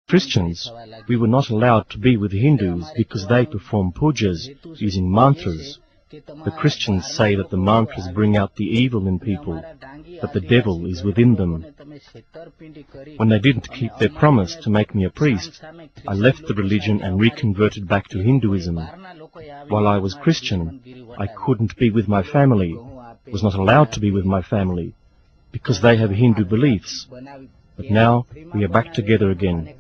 Christians, we were not allowed to be with Hindus because they perform pujas using mantras. The Christians say that the mantras bring out the evil in people, that the devil is within them. When they didn't keep their promise to make me a priest, I left the religion and reconverted back to Hinduism. While I was Christian, I couldn't be with my family, was not allowed to be with my family, because they have Hindu beliefs. But now we are back together again.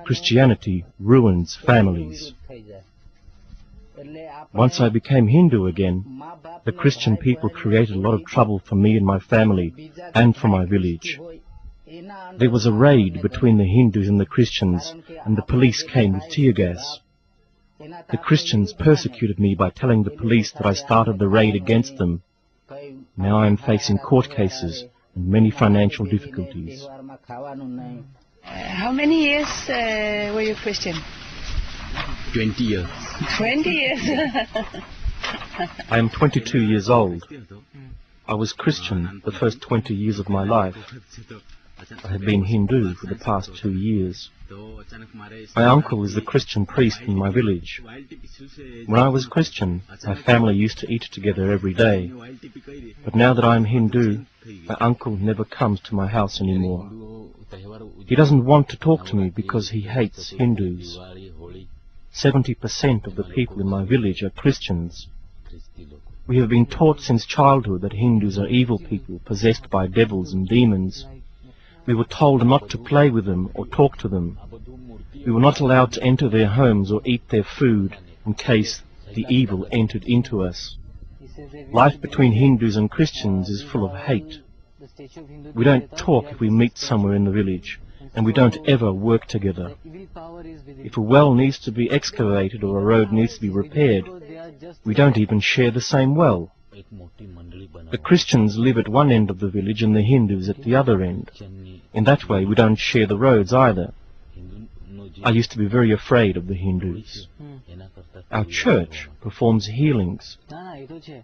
Christianity ruins families. Once I became Hindu again, the Christian people created a lot of trouble for me and my family and for my village. There was a raid between the Hindus and the Christians, and the police came with tear gas. The Christians persecuted me by telling the police that I started the raid against them. Now I am facing court cases and many financial difficulties. How many years were you Christian? 20 years. 20 years? I am 22 years old. I was Christian the first 20 years of my life. I have been Hindu for the past 2 years. My uncle is the Christian priest in my village. When I was Christian, my family used to eat together every day. But now that I am Hindu, my uncle never comes to my house anymore. He doesn't want to talk to me because he hates Hindus. 70% of the people in my village are Christians. We have been taught since childhood that Hindus are evil people possessed by devils and demons. We were told not to play with them or talk to them. We were not allowed to enter their homes or eat their food in case the evil entered into us. Life between Hindus and Christians is full of hate. We don't talk if we meet somewhere in the village, and we don't ever work together. If a well needs to be excavated or a road needs to be repaired, we don't even share the same well. The Christians live at one end of the village and the Hindus at the other end. In that way we don't share the roads either. I used to be very afraid of the Hindus. Our church performs healings.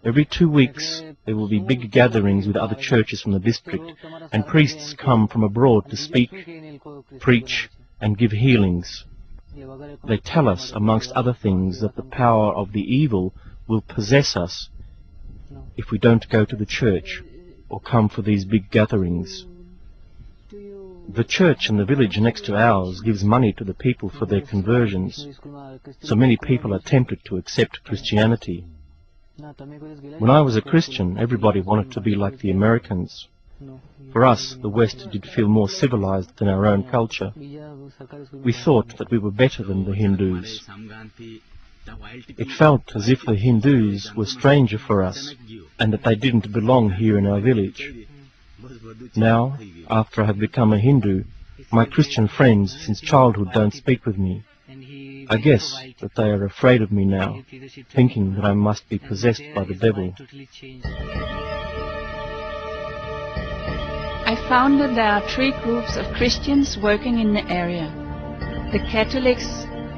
Every 2 weeks there will be big gatherings with other churches from the district, and priests come from abroad to speak, preach, and give healings. They tell us, amongst other things, that the power of the evil will possess us if we don't go to the church or come for these big gatherings. The church in the village next to ours gives money to the people for their conversions, so many people are tempted to accept Christianity. When I was a Christian, everybody wanted to be like the Americans. For us, the West did feel more civilized than our own culture. We thought that we were better than the Hindus. It felt as if the Hindus were stranger for us, and that they didn't belong here in our village. Now, after I have become a Hindu, my Christian friends since childhood don't speak with me. I guess that they are afraid of me now, thinking that I must be possessed by the devil. I found that there are 3 groups of Christians working in the area: the Catholics,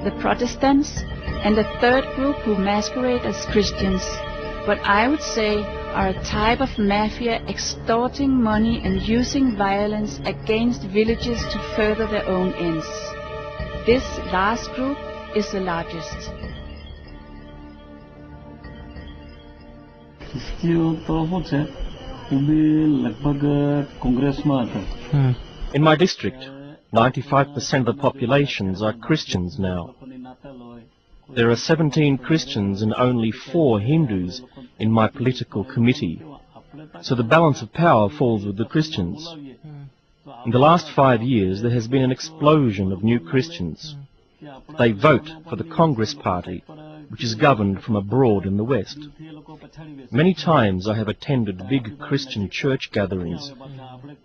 the Protestants, and a 3rd group who masquerade as Christians, but I would say are a type of mafia extorting money and using violence against villages to further their own ends. This last group is the largest. In my district, 95% of the populations are Christians now. There are 17 Christians and only 4 Hindus in my political committee, so the balance of power falls with the Christians. In the last 5 years there has been an explosion of new Christians. They vote for the Congress Party, which is governed from abroad in the West. Many times I have attended big Christian church gatherings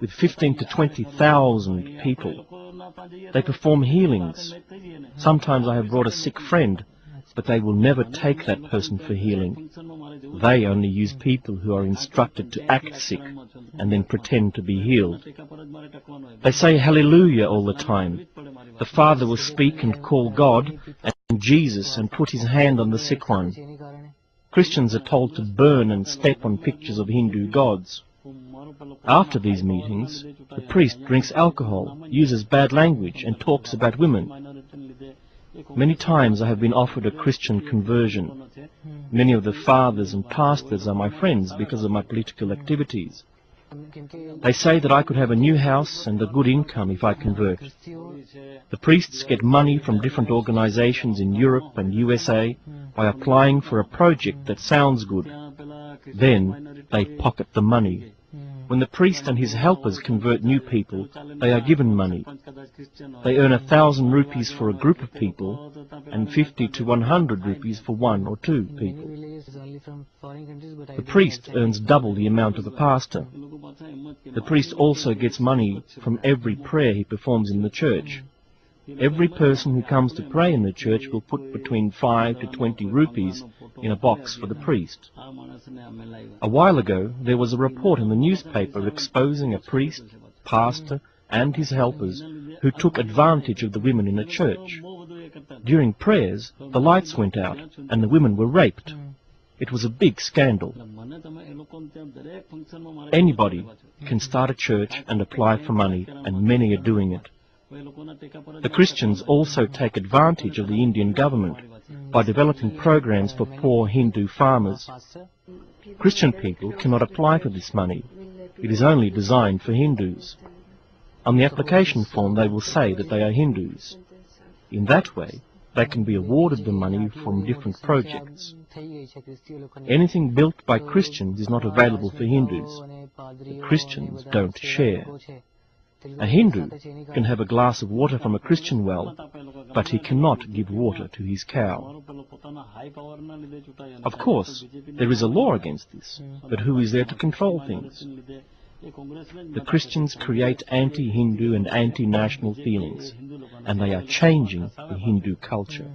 with 15 to 20,000 people. They perform healings. Sometimes I have brought a sick friend, but they will never take that person for healing. They only use people who are instructed to act sick and then pretend to be healed. They say hallelujah all the time. The Father will speak and call God and Jesus and put his hand on the sick one. Christians are told to burn and step on pictures of Hindu gods. After these meetings, the priest drinks alcohol, uses bad language, and talks about women. Many times I have been offered a Christian conversion. Many of the fathers and pastors are my friends because of my political activities. They say that I could have a new house and a good income if I convert. The priests get money from different organizations in Europe and USA by applying for a project that sounds good. Then they pocket the money. When the priest and his helpers convert new people, they are given money. They earn 1,000 rupees for a group of people and 50 to 100 rupees for one or two people. The priest earns double the amount of a pastor. The priest also gets money from every prayer he performs in the church. Every person who comes to pray in the church will put between 5 to 20 rupees in a box for the priest. A while ago, there was a report in the newspaper exposing a priest, pastor, and his helpers who took advantage of the women in the church. During prayers, the lights went out and the women were raped. It was a big scandal. Anybody can start a church and apply for money, and many are doing it. The Christians also take advantage of the Indian government by developing programs for poor Hindu farmers. Christian people cannot apply for this money. It is only designed for Hindus. On the application form they will say that they are Hindus. In that way, they can be awarded the money from different projects. Anything built by Christians is not available for Hindus. The Christians don't share. A Hindu can have a glass of water from a Christian well, but he cannot give water to his cow. Of course, there is a law against this, but who is there to control things? The Christians create anti-Hindu and anti-national feelings, and they are changing the Hindu culture.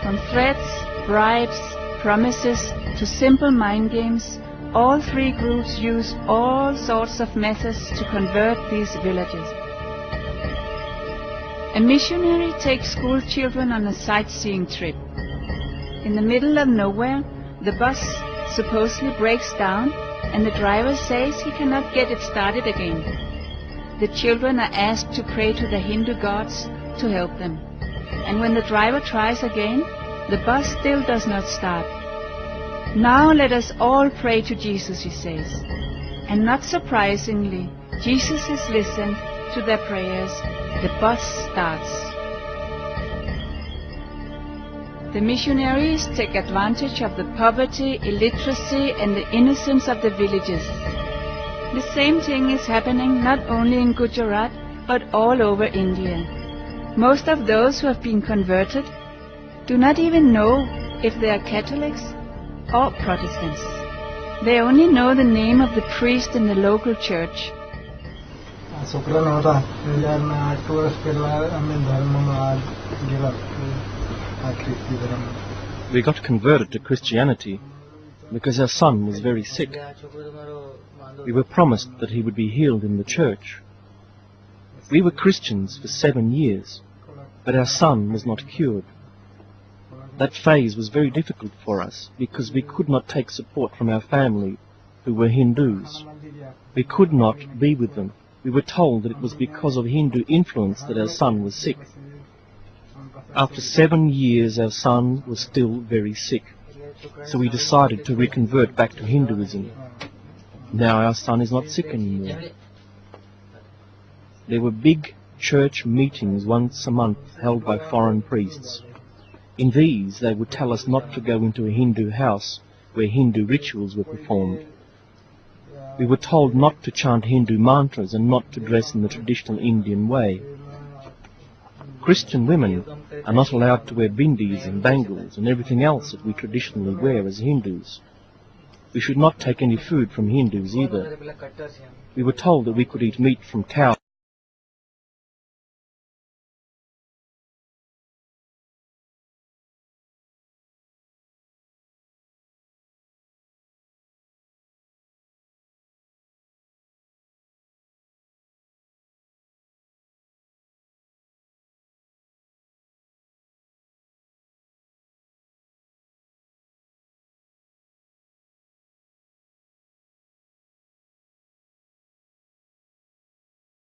From threats, bribes, promises, to simple mind games, all three groups use all sorts of methods to convert these villages. A missionary takes school children on a sightseeing trip. In the middle of nowhere, the bus supposedly breaks down and the driver says he cannot get it started again. The children are asked to pray to the Hindu gods to help them. And when the driver tries again, the bus still does not start. Now let us all pray to Jesus, he says. And not surprisingly, Jesus has listened to their prayers. The bus starts. The missionaries take advantage of the poverty, illiteracy, and the innocence of the villages. The same thing is happening not only in Gujarat, but all over India. Most of those who have been converted do not even know if they are Catholics or Protestants. They only know the name of the priest in the local church. We got converted to Christianity because our son was very sick. We were promised that he would be healed in the church. We were Christians for 7 years, but our son was not cured. That phase was very difficult for us because we could not take support from our family, who were Hindus. We could not be with them. We were told that it was because of Hindu influence that our son was sick. After 7 years, our son was still very sick, so we decided to reconvert back to Hinduism. Now our son is not sick anymore. There were big church meetings once a month held by foreign priests. In these, they would tell us not to go into a Hindu house where Hindu rituals were performed. We were told not to chant Hindu mantras and not to dress in the traditional Indian way. Christian women are not allowed to wear bindis and bangles and everything else that we traditionally wear as Hindus. We should not take any food from Hindus either. We were told that we could eat meat from cows